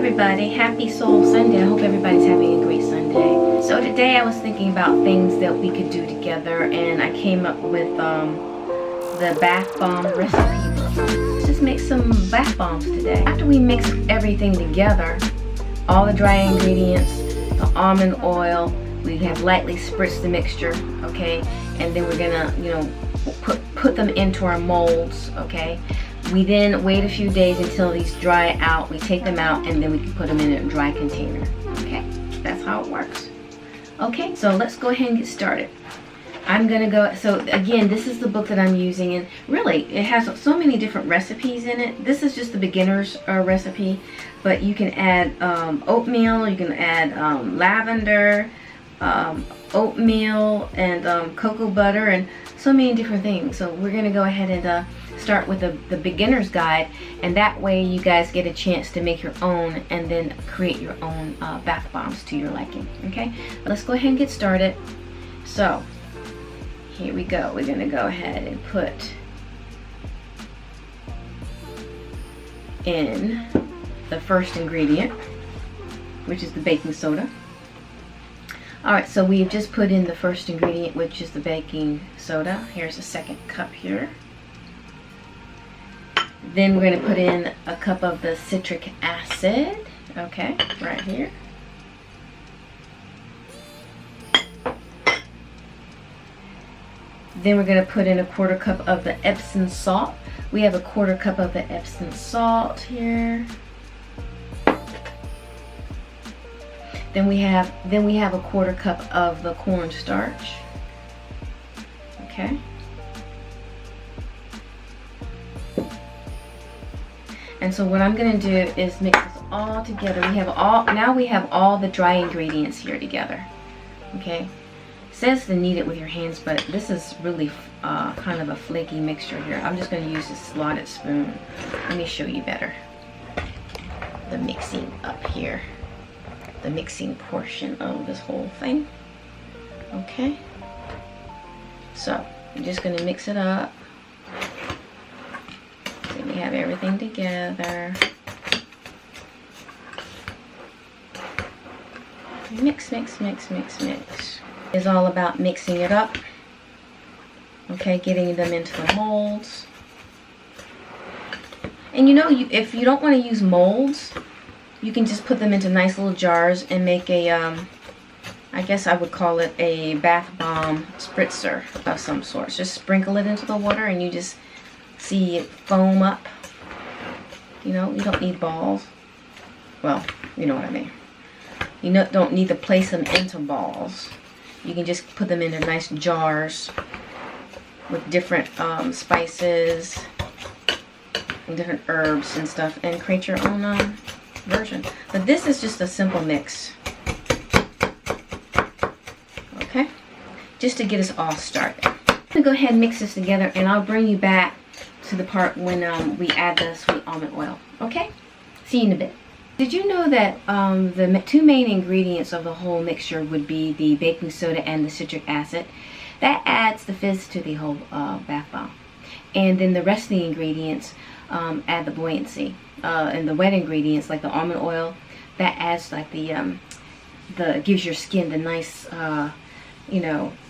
everybody, happy Soul Sunday. I hope everybody's having a great Sunday. So today I was thinking about things that we could do together, and I came up with the bath bomb recipe. Let's just make some bath bombs today. After we mix everything together, all the dry ingredients, the almond oil, we have lightly spritzed the mixture, okay, and then we're gonna, put them into our molds, okay. We then wait a few days until these dry out. We take them out and then we can put them in a dry container. Okay, that's how it works. Okay, so let's go ahead and get started. I'm gonna go, so again, this is the book that I'm using, and really it has so many different recipes in it. This is just the beginner's recipe, but you can add oatmeal, you can add lavender, oatmeal, and cocoa butter, and so many different things. So we're gonna go ahead and start with the beginner's guide, and that way you guys get a chance to make your own and then create your own bath bombs to your liking. Okay, let's go ahead and get started. So here we go. We're gonna go ahead and put in the first ingredient, which is the baking soda. Alright, so we've just put in the first ingredient, which is the baking soda. Here's a second cup here. Then we're going to put in a cup of the citric acid, okay, right here. Then we're going to put in a quarter cup of the Epsom salt. We have a quarter cup of the Epsom salt here. Then we have a quarter cup of the cornstarch. Okay. And so what I'm going to do is mix this all together. Now we have all the dry ingredients here together. Okay. It says to knead it with your hands, but this is really kind of a flaky mixture here. I'm just going to use this slotted spoon. Let me show you better. The mixing up here. The mixing portion of this whole thing. Okay. So I'm just going to mix it up. We have everything together. Mix, mix, mix, mix, mix. It's all about mixing it up. Okay, getting them into the molds. And if you don't want to use molds, you can just put them into nice little jars and make a, I guess I would call it a bath bomb spritzer of some sort. Just sprinkle it into the water and you just see it foam up. You don't need balls. Well, you know what I mean. You don't need to place them into balls. You can just put them into nice jars with different spices and different herbs and stuff, and create your own version. But this is just a simple mix. Okay? Just to get us all started. I'm going to go ahead and mix this together, and I'll bring you back to the part when we add the sweet almond oil. Okay? See you in a bit. Did you know that the two main ingredients of the whole mixture would be the baking soda and the citric acid? That adds the fizz to the whole bath bomb. And then the rest of the ingredients add the buoyancy. And the wet ingredients, like the almond oil, that adds like gives your skin the nice,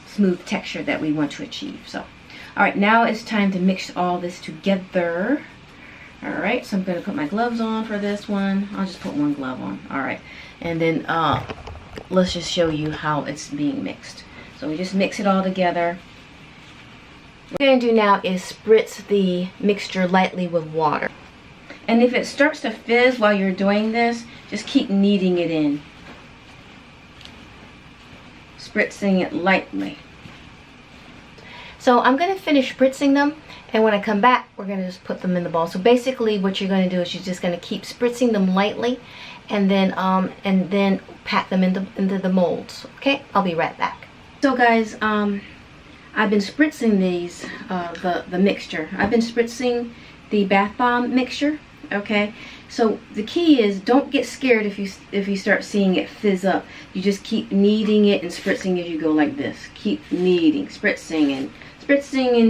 smooth texture that we want to achieve. So. Alright, now it's time to mix all this together. Alright, so I'm going to put my gloves on for this one. I'll just put one glove on. Alright, and then let's just show you how it's being mixed. So we just mix it all together. What we're going to do now is spritz the mixture lightly with water. And if it starts to fizz while you're doing this, just keep kneading it in. Spritzing it lightly. So I'm going to finish spritzing them, and when I come back, we're going to just put them in the bowl. So basically what you're going to do is you're just going to keep spritzing them lightly, and then pack them into the molds. Okay, I'll be right back. So guys, I've been spritzing these, the mixture. I've been spritzing the bath bomb mixture. Okay, so the key is don't get scared if you start seeing it fizz up. You just keep kneading it and spritzing as you go, like this. Keep kneading, spritzing and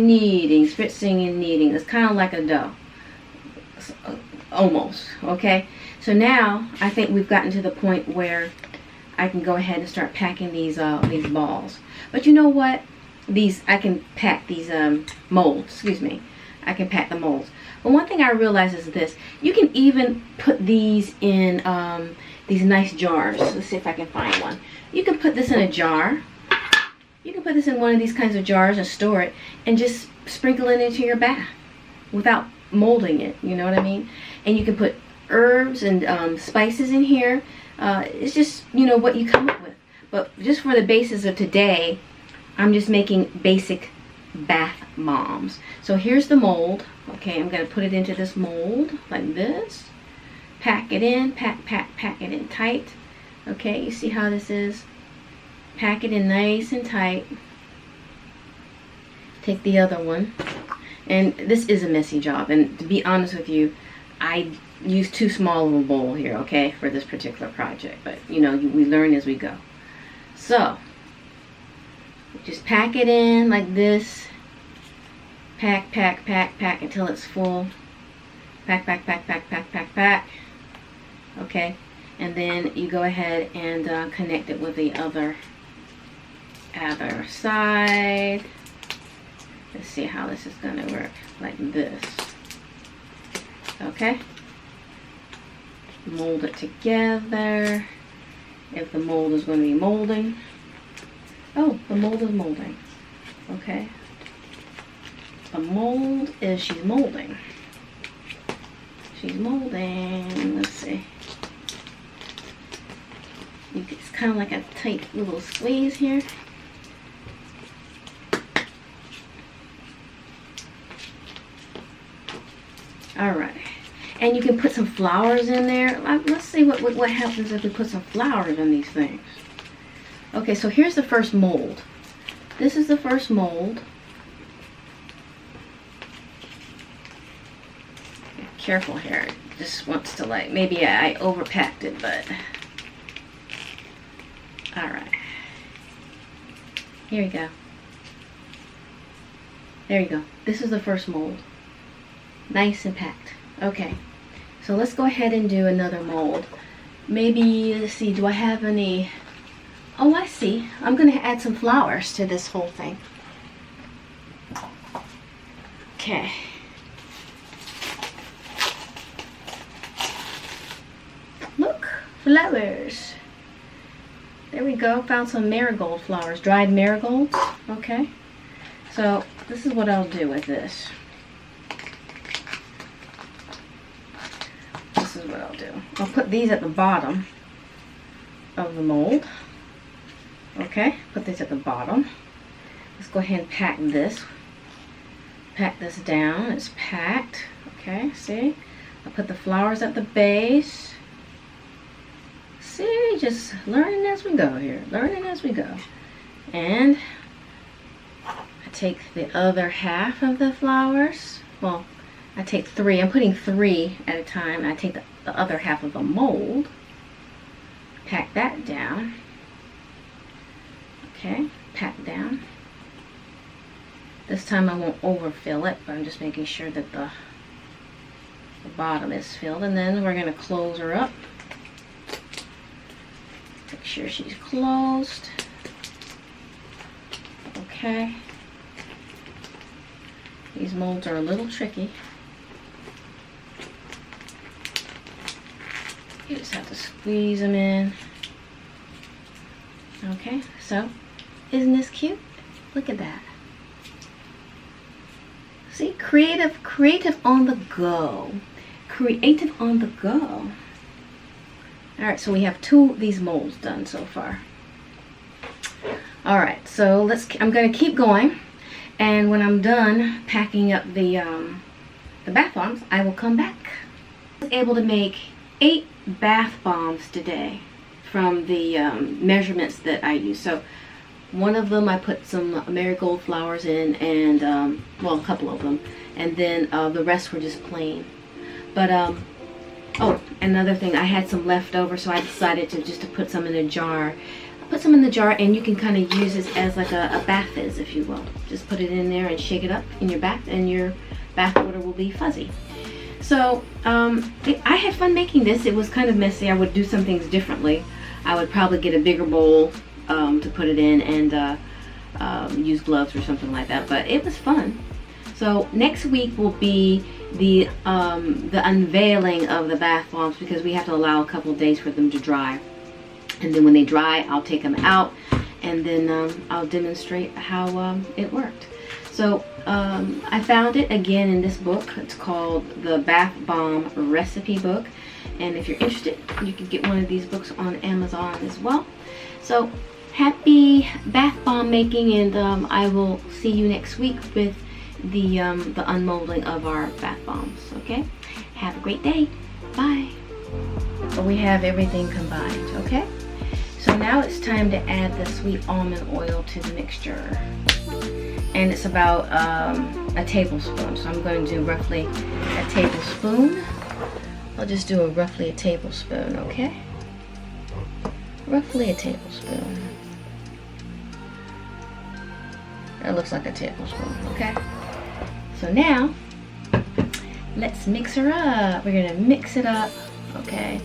kneading, spritzing and kneading. It's kind of like a dough, almost. Okay, So now I think we've gotten to the point where I can go ahead and start packing these balls. But you know what? I can pack these molds. Excuse me. I can pack the molds. But one thing I realized is this: you can even put these in these nice jars. Let's see if I can find one. You can put this in a jar. You can put this in one of these kinds of jars and store it, and just sprinkle it into your bath without molding it. You know what I mean? And you can put herbs and spices in here. It's just, you know, what you come up with. But just for the basis of today, I'm just making basic bath bombs. So here's the mold. Okay, I'm going to put it into this mold like this. Pack it in, pack it in tight. Okay, you see how this is? Pack it in nice and tight. Take the other one. And this is a messy job. And to be honest with you, I used too small of a bowl here, okay, for this particular project. But, you know, we learn as we go. So, just pack it in like this. Pack until it's full. Pack. Okay, and then you go ahead and connect it with the other side. Let's see how this is going to work. Like this. Okay. Mold it together. If the mold is going to be molding. Oh, the mold is molding. Okay. The mold is, she's molding. She's molding. Let's see. It's kind of like a tight little squeeze here. Alright. And you can put some flowers in there. Let's see what happens if we put some flowers in these things. Okay, so here's the first mold. This is the first mold. Careful here. It just wants to, like, maybe I overpacked it, but alright. Here we go. There you go. This is the first mold. Nice and packed. Okay. So let's go ahead and do another mold. Maybe, let's see, do I have any? Oh, I see. I'm going to add some flowers to this whole thing. Okay. Look, flowers. There we go. Found some marigold flowers, dried marigolds. Okay. So this is what I'll do with this. This is what I'll do. I'll put these at the bottom of the mold. Okay, put these at the bottom. Let's go ahead and pack this. Pack this down. It's packed. Okay, see? I'll put the flowers at the base. See, just learning as we go here. Learning as we go. And I take the other half of the flowers. Well, I take 3. I'm putting 3 at a time. I take the other half of the mold. Pack that down. Okay, pack down. This time I won't overfill it, but I'm just making sure that the bottom is filled. And then we're going to close her up. Make sure she's closed. Okay. These molds are a little tricky. You just have to squeeze them in. Okay, so isn't this cute? Look at that. See, creative on the go. Creative on the go. Alright, so we have 2 of these molds done so far. Alright, so I'm going to keep going. And when I'm done packing up the bath bombs, I will come back. I was able to make 8 bath bombs today from the measurements that I use. So one of them I put some marigold flowers in, and well, a couple of them, and then the rest were just plain. But oh, another thing, I had some left over, so I decided to put some in a jar. Put some in the jar, and you can kind of use this as like a bath fizz, if you will. Just put it in there and shake it up in your bath, and your bath water will be fuzzy. So I had fun making this. It was kind of messy. I would do some things differently. I would probably get a bigger bowl to put it in and use gloves or something like that. But it was fun. So next week will be the unveiling of the bath bombs, because we have to allow a couple of days for them to dry. And then when they dry, I'll take them out and then I'll demonstrate how it worked. So I found it again in this book. It's called the Bath Bomb Recipe Book. And if you're interested, you can get one of these books on Amazon as well. So happy bath bomb making, and I will see you next week with the unmolding of our bath bombs. Okay? Have a great day. Bye. We have everything combined, okay? So now it's time to add the sweet almond oil to the mixture. And it's about a tablespoon. So I'm going to do roughly a tablespoon. I'll just do roughly a tablespoon, okay? Roughly a tablespoon. That looks like a tablespoon, okay? So now, let's mix her up. We're gonna mix it up, okay?